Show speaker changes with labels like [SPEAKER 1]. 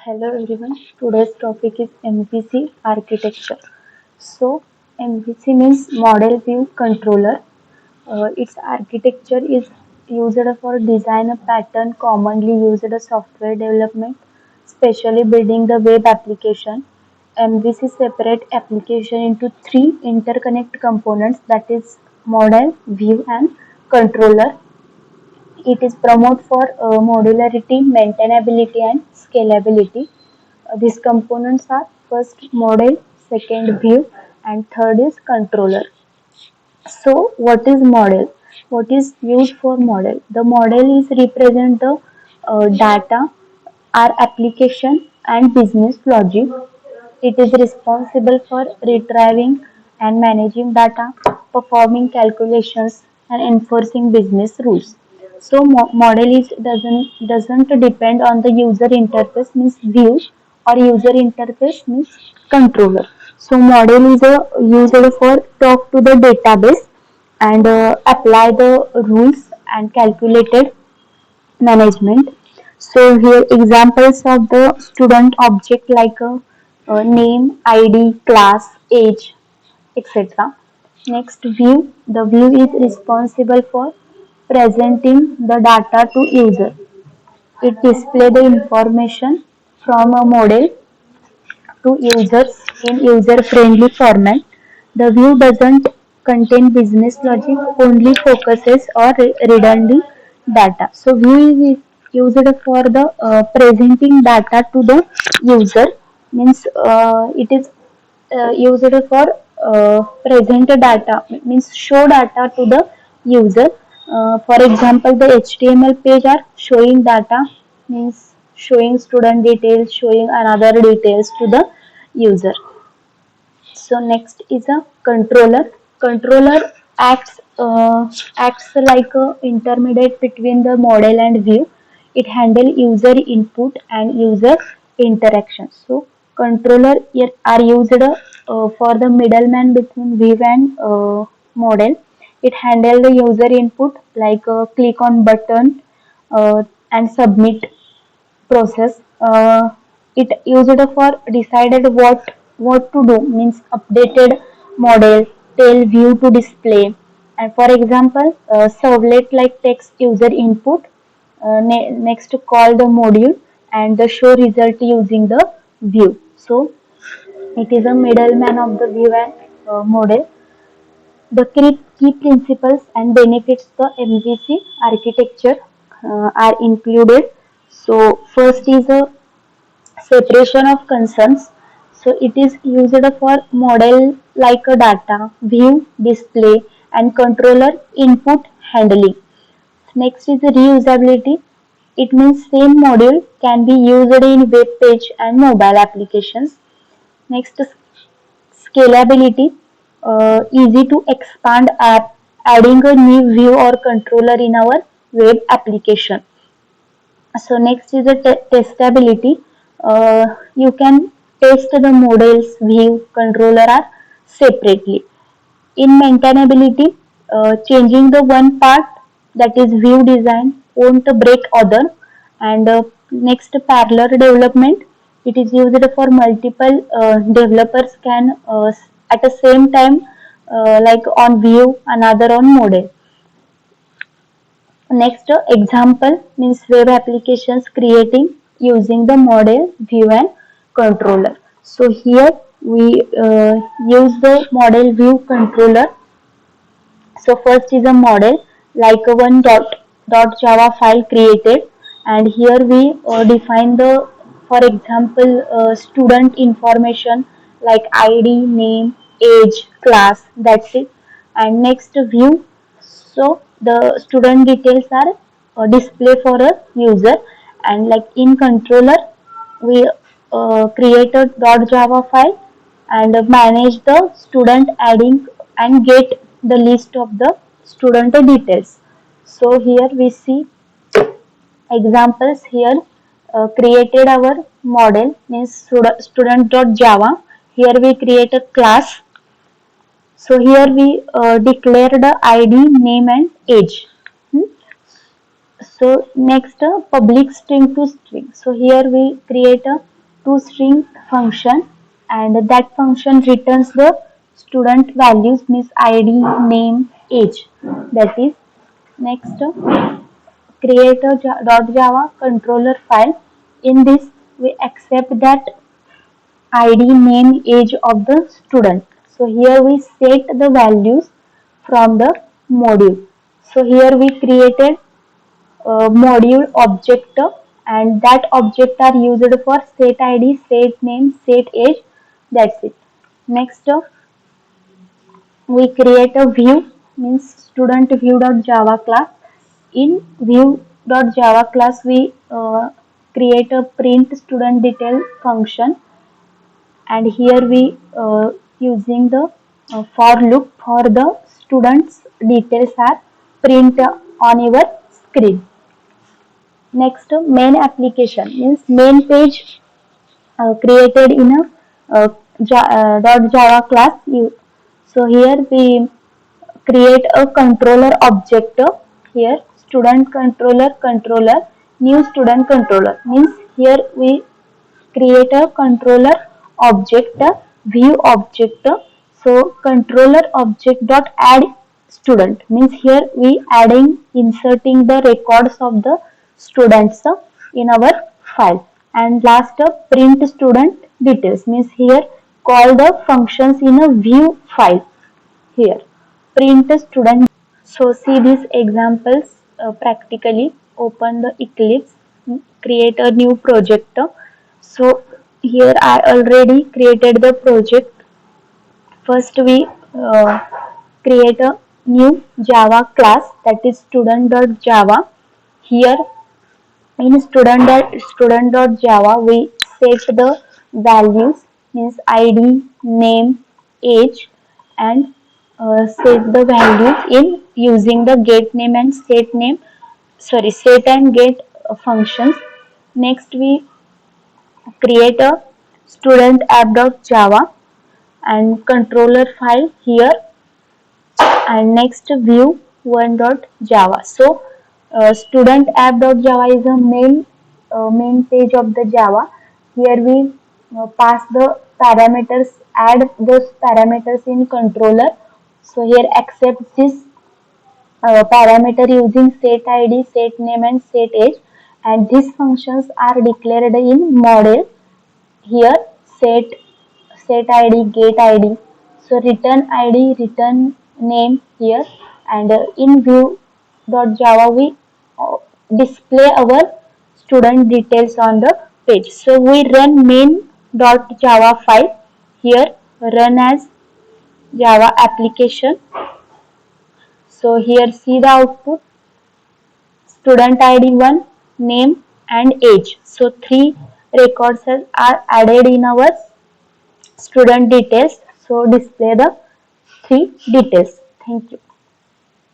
[SPEAKER 1] Hello everyone. Today's topic is MVC architecture. So MVC means Model View Controller. Its architecture is used for design a pattern commonly used in software development, especially building the web application. MVC separate application into three interconnect components, that is model, view and controller. It is promote for modularity, maintainability and scalability. These components are first model, second view and third is controller. So what is model? What is used for model? The model is represent the data, our application and business logic. It is responsible for retrieving and managing data, performing calculations and enforcing business rules. So model is doesn't depend on the user interface means view or user interface means controller. So model is used for talk to the database and apply the rules and calculated management. So here examples of the student object like a name, ID, class, age, etc. Next view. The view is responsible for presenting the data to user. It display the information from a model to users in user-friendly format. The view doesn't contain business logic, only focuses on redundant data. So view is used for the presenting data to the user, means it is used for present data, means show data to the user. For example, the HTML page are showing data, means showing student details, showing another details to the user. So next is a controller. Controller acts like a intermediate between the model and view. It handle user input and user interaction. So controller are used for the middleman between view and model. It handle the user input like click on button and submit process. It used for decided what to do, means updated model, tell view to display. And for example, servlet like text user input, next call the module and the show result using the view. So it is a middleman of the view and model. The key principles and benefits the MVC architecture are included. So first is a separation of concerns. So it is used for model like a data, view, display and controller input handling. Next is reusability. It means same module can be used in web page and mobile applications. Next is scalability. Easy to expand app, adding a new view or controller in our web application. So next is the testability. You can test the models, view, controller are separately. In maintainability, changing the one part, that is view design, won't break other. And next parallel development, it is used for multiple developers can at the same time like on view another on model. Next example means web applications creating using the model, view and controller. So here we use the model, view, controller. So first is a model like a one dot java file created, and here we define the, for example, student information like ID, name, age, class, that's it. And next view, so the student details are display for a user, and like in controller we create a .java file and manage the student adding and get the list of the student details. So here we see examples here. Created our model means student.java. Here we create a class. So here we declare the ID, name and age. Hmm. So next public string to string. So here we create a toString function, and that function returns the student values means ID, name, age. That is next create a .java controller file. In this we accept that ID, name, age of the student. So here we set the values from the module. So here we created module object, and that object are used for set ID, set name, set age. That's it. Next we create a view means student view.java class. In view.java class we create a print student detail function, and here we using the for loop for the students details are print on your screen. Next main application means main page created in a .java class. So here we create a controller object. Here student controller new student controller means here we create a controller object, view object. So controller object dot add student means here we adding inserting the records of the students in our file. And last print student details means here call the functions in a view file. Here print student. So see these examples practically. Open the Eclipse, create a new project. So here I already created the project. First we create a new Java class, that is student.java. Here in student.java we set the values means id, name, age, and set the values in using the get name and set and get functions. Next we create a student app.java and controller file here, and next view one.java. So student app.java is a main page of the Java. Here we pass the parameters, add those parameters in controller. So here accept this parameter using set id, set name, and set age, and these functions are declared in model. Here set id, get id. So return id, return name here, and in view.java we display our student details on the page. So we run main.java file. Here run as Java application. So here see the output, student id 1, name, and age. So three records are added in our student details. So display the three details. Thank you.